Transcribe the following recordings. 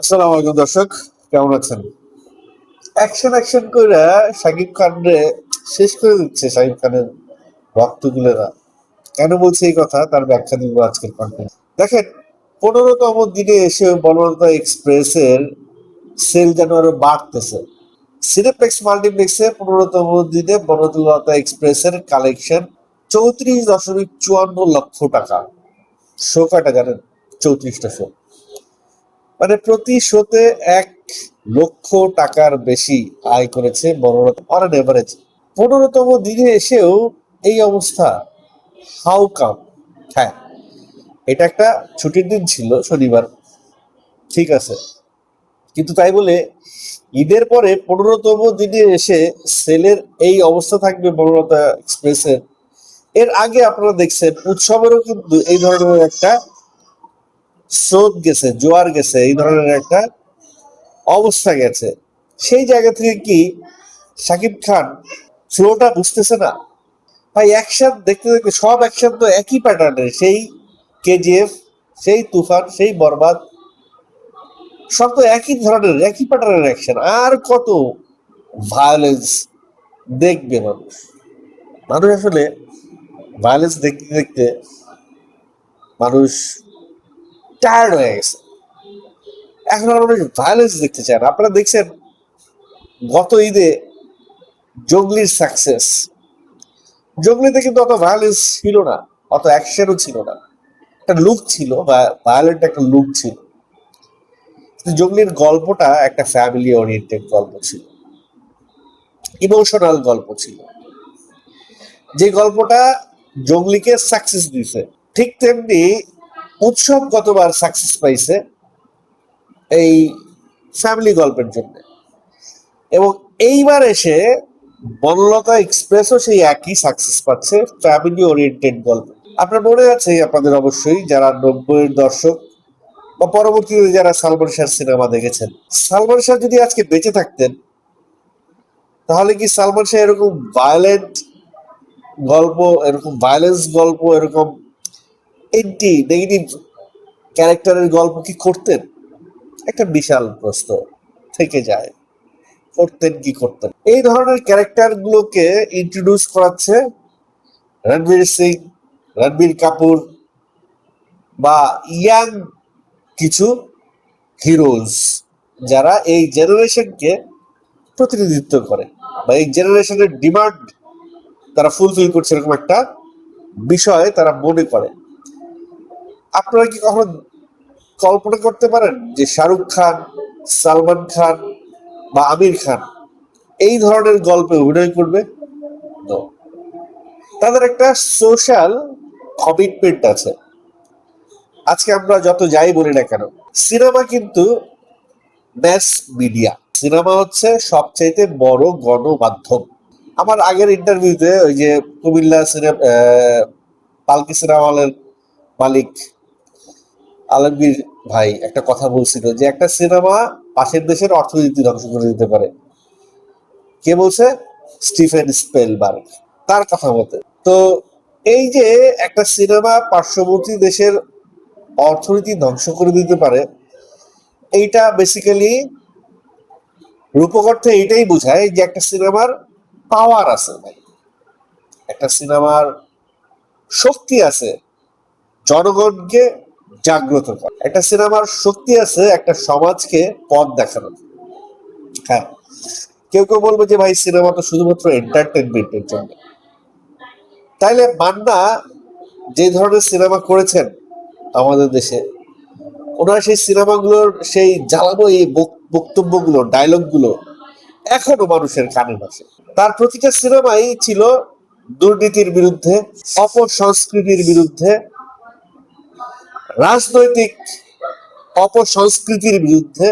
আসসালামু আলাইকুম দর্শক, কেমন আছেন? অ্যাকশন অ্যাকশন কইরা শাকিব খান রে শেষ করে দিচ্ছে শাকিব খানের ভক্তগুলোরা। কেন বলছি এই কথা তার ব্যাখ্যা দিব আজকের কন্টেন্ট। দেখেন, 15তম দিনে এসে বনলতা এক্সপ্রেসের সেল যেন আরো বাড়তেছে। সিনেপ্লেক্স মাল্টিপ্লেক্সে 15তম দিনে বনলতা এক্সপ্রেসের কালেকশন 34.54 লক্ষ টাকা। শো কয়টা জানেন? 34টা শো। মানে প্রতি শোতে 1 লক্ষ টাকার বেশি আয় করেছে বনলতা অন অ্যান এভারেজ। 15তম দিনে এসেও এই অবস্থা, হাউ কাম? হ্যাঁ, এটা একটা ছুটির দিন ছিল, শনিবার, ঠিক আছে, কিন্তু তাই বলে ঈদের পরে 15তম দিনে এসে সেলের এই অবস্থা থাকবে বনলতা এক্সপ্রেসের? এর আগে আপনারা দেখছেন উৎসবেরও কিন্তু এই ধরনের একটা স্রোত গেছে, জোয়ার গেছে, এই ধরনের একটা অবস্থা গেছে। সেই জায়গা থেকে কি শাকিব খান ফ্লোটা বুঝতেছে না? ভাই, অ্যাকশন দেখতে দেখতে সব অ্যাকশন তো একই প্যাটার্নের, সেই কেজিএফ, সেই তুফান, সেই বরবাদ, সব তো একই ধরনের একই প্যাটার্নের অ্যাকশন। আর কত ভায়োলেন্স দেখবে মানুষ? মানুষ আসলে ভায়োলেন্স দেখতে দেখতে মানুষ টায়ার্ড হয়ে গেছে। এখন আর মানুষ ভায়োলেন্স দেখতে চায় না। আপনারা দেখছেন গত ঈদে জঙ্গলির সাকসেস, জঙ্গলিতে কিন্তু অত ভায়োলেন্স ছিল না, অত অ্যাকশনও ছিল না, একটা লুক ছিল, বা ভায়োলেন্ট একটা লুক ছিল। জঙ্গলির গল্পটা একটা ফ্যামিলি ওরিয়েন্টেড গল্প ছিল, ইমোশনাল গল্প ছিল, যে গল্পটা জঙ্গলিকে সাকসেস দিছে। ঠিক তেমনি উৎসব গতবার সাকসেস পাইছে এই ফ্যামিলি গল্পের জন্য, এবং এইবার এসে বনলতা এক্সপ্রেসও সেই একই সাকসেস পাচ্ছে ফ্যামিলি ওরিয়েন্টেড গল্প। আপনার মনে আছে আপনাদের অবশ্যই, যারা 90-এর দর্শক বা পরবর্তীতে যারা সালমান শাহ সিনেমা দেখেছেন, সালমান শাহ যদি আজকে বেঁচে থাকতেন তাহলে কি সালমান শাহ এরকম ভায়োলেন্ট গল্প, এরকম ভায়োলেন্স গল্প, এরকম এন্টি নেগেটিভ ক্যারেক্টারের গল্প কি করতেন? একটা বিশাল প্রশ্ন থেকে যায়। করতেন কি করতেন? এই ধরনের ক্যারেক্টার গুলোকে ইন্ট্রোডিউস করাচ্ছে রণবীর সিং, রণবীর কাপুর, বা ইয়াং কিছু হিরোজ, যারা এই জেনারেশনকে প্রতিনিধিত্ব করে, বা এই জেনারেশনের ডিমান্ড তারা ফুলফিল করছে, এরকম একটা বিষয় তারা মনে করে। আপনারা কি কখনো কল্পনা করতে পারেন যে শাহরুখ খান, সালমান খান বা আমির খান এই ধরনের গল্পে অভিনয় করবে? No. তাদের একটা সোশ্যাল কমিটমেন্ট আছে। আজকে আমরা যত যাই বলি না কেন, সিনেমা কিন্তু ম্যাস মিডিয়া, সিনেমা হচ্ছে সবচাইতে বড় গণমাধ্যম। আমার আগের ইন্টারভিউতে ওই যে কুমিল্লা সিনেমা পালকি সিনেমা হলের মালিক আলমগীর ভাই একটা কথা বলছিল যে একটা সিনেমা পাশের দেশের অর্থনীতি ধ্বংস করে দিতে পারে। কে বলছে? স্টিফেন স্পেলবার্গ, তার কথা মতে। তো এই যে একটা সিনেমা পার্শ্ববর্তী দেশের অর্থনীতি ধ্বংস করে দিতে পারে, এইটা বেসিক্যালি রূপক অর্থে এইটাই বোঝায় যে একটা সিনেমার পাওয়ার আছে ভাই, একটা সিনেমার শক্তি আছে জনগণকে জাগ্রত করা, একটা সিনেমার শক্তি আছে একটা সমাজকে পথ দেখানো। হ্যাঁ, কেউ কেউ বলবে যে ভাই সিনেমা তো শুধুমাত্র এন্টারটেনমেন্টের জন্য। তাইলে মান্না যে ধরনের সিনেমা করেছেন আমাদের দেশে, ওনার সেই সিনেমাগুলোর সেই জ্বালানো এই বক্তব্যগুলো, ডায়লগগুলো এখনো মানুষের কানে ভাসে। তার প্রতিটা সিনেমাই ছিল দুর্নীতির বিরুদ্ধে, অপসংস্কৃতির বিরুদ্ধে, রাজনৈতিক অপসংস্কৃতির বিরুদ্ধে।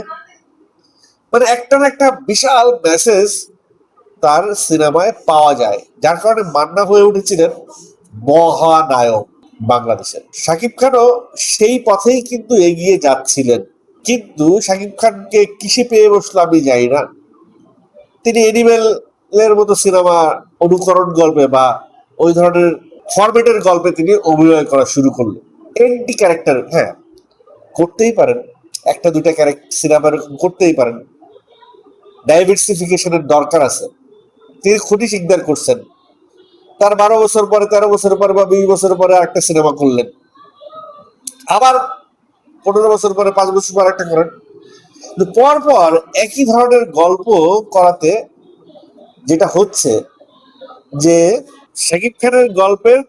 মানে একটা না একটা বিশাল মেসেজ তার সিনেমায় পাওয়া যায়, যার কারণে মান্না হয়ে উঠেছিলেন মহানায়ক বাংলাদেশের। শাকিব খানও সেই পথেই কিন্তু এগিয়ে যাচ্ছিলেন, কিন্তু শাকিব খানকে কিসে পেয়ে বসলো আমি জানি না। তিনি এনিমেলের মতো সিনেমা অনুকরণ গল্পে বা ওই ধরনের ফরম্যাটের গল্পে তিনি অভিনয় করা শুরু করলেন। এন্টি ক্যারেক্টার, হ্যাঁ, করতেই পারেন, একটা দুইটা সিনেমা এরকম করতেই পারেন। ডাইভার্সিফিকেশনের দরকার আছে। তিনি খুঁটি শিকদার করছেন, তার 12 বছর পরে 13 বছর পরে বা 20 বছর পরে একটা সিনেমা করলেন, আবার 15 বছর পরে 5 বছর পর একটা করেন। পর পর একই ধরনের গল্প করাতে যেটা হচ্ছে যে শাকিব খানের গল্পের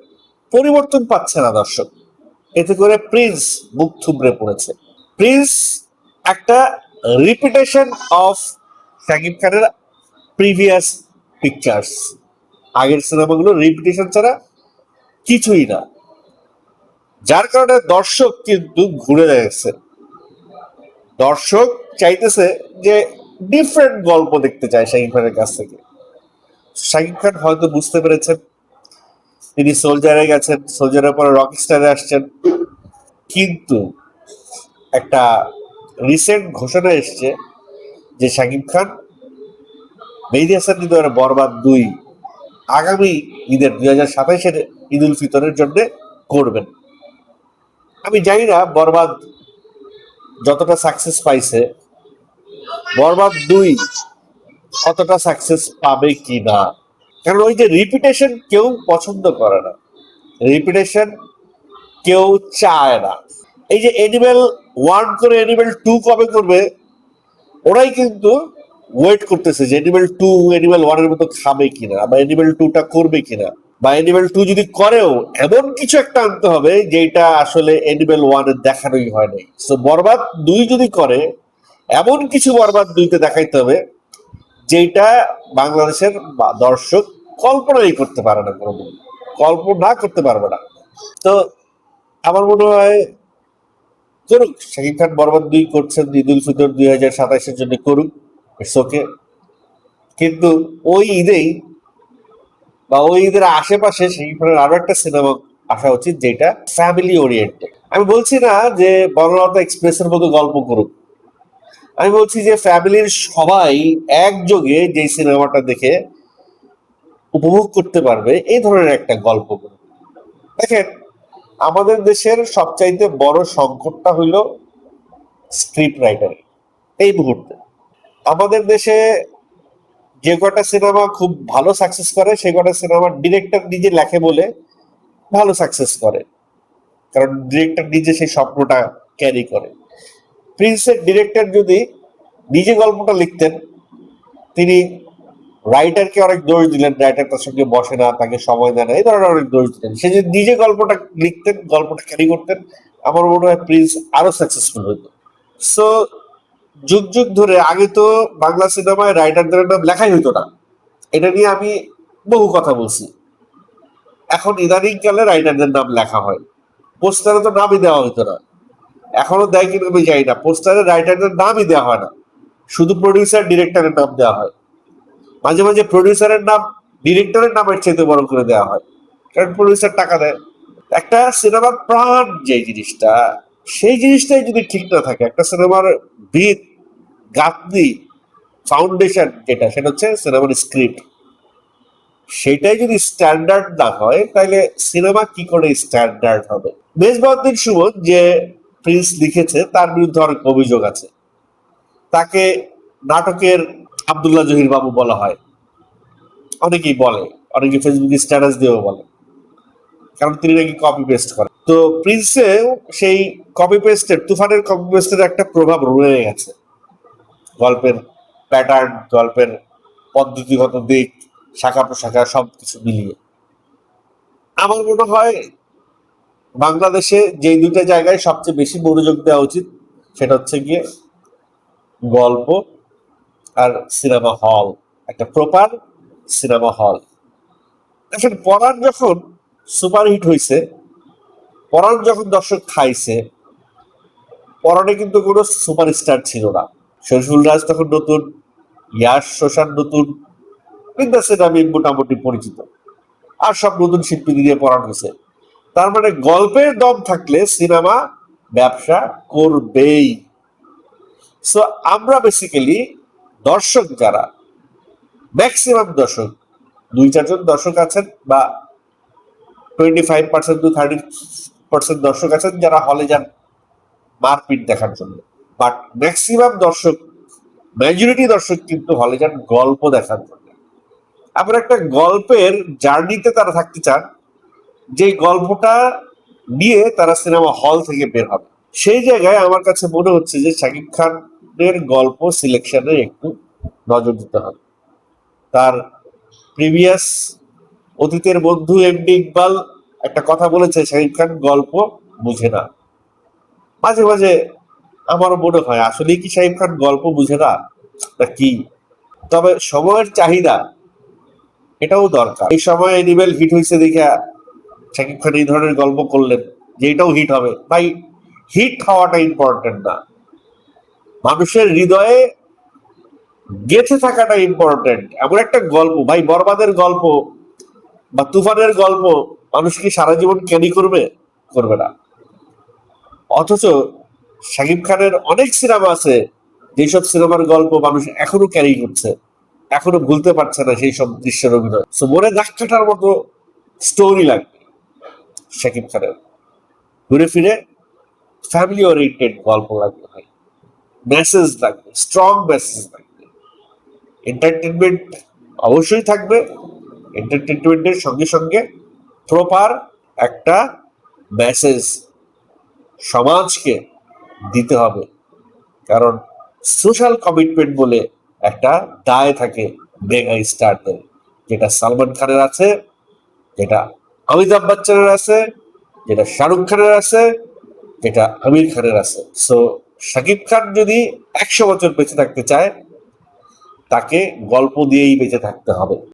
পরিবর্তন পাচ্ছে না দর্শক। এতে করে প্রিন্স মুখ থুবড়ে পড়েছে। প্রিন্স একটা রিপিটেশন অফ শাকিব খানের প্রিভিয়াস পিকচার্স। আগের সিনেমাগুলো রিপিটেশন ছাড়া কিছুই না, যার কারণে দর্শক কিন্তু ঘুরে যাচ্ছে। দর্শক চাইতেছে যে ডিফারেন্ট গল্প দেখতে চায় শাকিব খানের কাছ থেকে। শাকিব খান হয়তো বুঝতে পেরেছেন, তিনি সোলজারে গেছেন, সোলজারের পরে রকস্টারে আসছেন, কিন্তু একটা রিসেন্ট ঘোষণা এসছে যে শাকিব খান মেহেদী হাসান হৃদয়ের বরবাদ 2 আগামী ঈদের 2027-এর ঈদ উল ফিতরের জন্য করবেন। আমি জানি না বরবাদ যতটা সাকসেস পাইছে বরবাদ 2 অতটা সাকসেস পাবে কি না, কারণ ওই যে রিপিটেশন কেউ পছন্দ করে না, রিপিটেশন কেউ চায় না। এই যে অ্যানিমেল 1 করে অ্যানিমেল 2 কবে করবে, ওরাই কিন্তু ওয়েট করতেছে যে অ্যানিমেল 2 অ্যানিমেল 1 এর মতো খাবে কিনা, বা অ্যানিমেল 2টা করবে কিনা, বা অ্যানিমেল 2 যদি করেও এমন কিছু একটা আনতে হবে যেটা আসলে অ্যানিমেল 1 এর দেখানোই হয় নাই। সো বরবাদ 2 যদি করে এমন কিছু বরবাদ 2-তে দেখাইতে হবে যেটা বাংলাদেশের দর্শক কল্পনাই করতে পারে না, কোনোদিন কল্পনা করতে পারবে না। তো আমার মনে হয় করুক, শাকিব খান বরবাদ 2 করছেন ঈদ উল ফিতর 2027-এর জন্য, করুক, ইটস ওকে। কিন্তু ওই ঈদেই বা ওই ঈদের আশেপাশে শাকিব খানের আরো একটা সিনেমা আসা উচিত যেটা ফ্যামিলি ওরিয়েন্টেড। আমি বলছি না যে বনলতা এক্সপ্রেসের মতো গল্প করুক, আমি বলছি যে ফ্যামিলির সবাই একযোগে যে সিনেমাটা দেখে উপভোগ করতে পারবে এই ধরনের একটা গল্প করুক। দেখেন, আমাদের দেশের সবচাইতে বড় সংকটটা হইল স্ক্রিপ্ট রাইটার। এই মুহূর্তে আমাদের দেশে যে কটা সিনেমা খুব ভালো সাকসেস করে সে কটা সিনেমার ডিরেক্টর নিজে লেখে বলে ভালো সাকসেস করে, কারণ ডিরেক্টর নিজে সেই স্বপ্নটা ক্যারি করে। প্রিন্সের ডিরেক্টর যদি নিজে গল্পটা লিখতেন, তিনি রাইটারকে অনেক দোষ দিলেন, রাইটার তার সঙ্গে বসে না, তাকে সময় দেয় না, এই ধরনের অনেক দোষ দিলেন। সে যদি নিজে গল্পটা লিখতেন, গল্পটা ক্যারি করতেন, আমার মনে হয় প্রিন্স আরো সাকসেসফুল হতো। সো যুগ যুগ ধরে আগে তো বাংলা সিনেমায় রাইটারদের নাম লেখাই হইতো না, এটা নিয়ে আমি বহু কথা বলছি। এখন ইদানিং কালে রাইটারদের নাম লেখা হয়, পোস্টারে তো নামই দেওয়া হইতো না, এখনো দেয় কিনা আমি জানি না, পোস্টারে রাইটারদের নামই দেওয়া হয় না, শুধু প্রডিউসার ডিরেক্টরের নাম দেওয়া হয়। মাঝে মাঝে প্রডিউসারের নাম ডিরেক্টরের নামের চাইতে বড় করে দেওয়া হয়, কারণ প্রডিউসার টাকা দেয়। একটা সিনেমার প্রাণ যে জিনিসটা, সেই জিনিসটাই যদি ঠিক না থাকে, একটা সিনেমার ভিত, গাঁথনি, ফাউন্ডেশন যেটা, সেটা হচ্ছে সিনেমার স্ক্রিপ্ট, সেটাই যদি স্ট্যান্ডার্ড না হয় তাহলে সিনেমা কি করে স্ট্যান্ডার্ড হবে? মেজবাউদ্দিন সুমন যে প্রিন্স লিখেছে তার বিরুদ্ধে অনেক অভিযোগ আছে, তাকে নাটকের আব্দুল্লাহ জহির বাবু বলা হয়, অনেকেই বলে, অনেকে ফেসবুকে স্ট্যাটাস দিয়েও বলে, কারণ তিনি নাকি কপি পেস্ট করেন। তো প্রিন্সে সেই কপি পেস্টের, তুফানের কপি পেস্টের একটা প্রভাব রয়ে গেছে গল্পের প্যাটার্ন, গল্পের পদ্ধতিগত দিক, শাখা প্রশাখা সবকিছু মিলিয়ে। আমার মনে হয় বাংলাদেশে যে দুইটা জায়গায় সবচেয়ে বেশি মনোযোগ দেওয়া উচিত সেটা হচ্ছে গিয়ে গল্প আর সিনেমা হল, একটা প্রপার সিনেমা হল। এখন পরাণ যখন সুপারহিট হয়েছে, পরাণ যখন দর্শক খাইছে, পরাণে কিন্তু কোনো সুপারস্টার ছিল না। শরীফুল রাজ তখন নতুন, ইয়াশ শোষান নতুন, বিদ্যাসেন আমি মোটামুটি পরিচিত, আর সব নতুন শিল্পী দিয়ে পরাণ হয়েছে। তার মানে গল্পের দম থাকলে সিনেমা ব্যবসা করবেই। সো আমরা বেসিক্যালি দর্শক যারা, ম্যাক্সিমাম দর্শক, 2-4 জন দর্শক আছেন বা 25% to 30% দর্শক আছেন যারা হলে যান মারপিট দেখার জন্য, বাট ম্যাক্সিমাম দর্শক, মেজরিটি দর্শক কিন্তু হলে যান গল্প দেখার জন্য। আবার একটা গল্পের জার্নিতে তারা থাকতে চান, যে গল্পটা নিয়ে তারা সিনেমা হল থেকে বের হবে। সেই জায়গায় আমার কাছে মনে হচ্ছে যে শাকিব খানের গল্প সিলেকশনে একটু নজর দিতে হবে। তার প্রিভিয়াস অতীতের বন্ধু এমডি ইকবাল একটা কথা বলেছে, শাকিব খান গল্প বুঝে না। মাঝে মাঝে আমারও মনে হয় আসলেই কি শাকিব খান গল্প বুঝে না কি। তবে সময়ের চাহিদা এটাও দরকার। এই সময় এনিমেল হিট হয়েছে দেখে শাকিব খান এই ধরনের গল্প করলেন যে এটাও হিট হবে। ভাই, হিট হওয়াটা ইম্পর্টেন্ট না, মানুষের হৃদয়ে গেঁথে থাকাটা ইম্পর্টেন্ট। এমন একটা গল্প, ভাই বরবাদের গল্প বা তুফানের গল্প মানুষ কি সারা জীবন ক্যারি করবে? করবে না। অথচ শাকিব খানের অনেক সিনেমা আছে যেসব সিনেমার গল্প মানুষ এখনো ক্যারি করছে, এখনো ভুলতে পারছে না সেই সব দৃশ্যের অভিনয়। সো মনে দাগ কাটার মতো স্টোরি লাগবে শাকিব খানের। ঘুরে ফিরে ফ্যামিলি ওরিয়েন্টেড গল্প লাগবে ভাই, মেসেজ লাগবে, স্ট্রং মেসেজ লাগবে। এন্টারটেনমেন্ট অবশ্যই থাকবে, এন্টারটেনমেন্টের সঙ্গে সঙ্গে প্রপার একটা মেসেজ সমাজকে দিতে হবে। কারণ সোশ্যাল কমিটমেন্ট বলে একটা দায় থাকে মেগা স্টারদের, যেটা সালমান খানের আছে, যেটা অমিতাভ বচ্চনের আছে, যেটা শাহরুখ খানের আছে, যেটা আমির খানের আছে। সো শাকিব খান যদি 100 বছর বেঁচে থাকতে চায়, তাকে গল্প দিয়েই বেঁচে থাকতে হবে।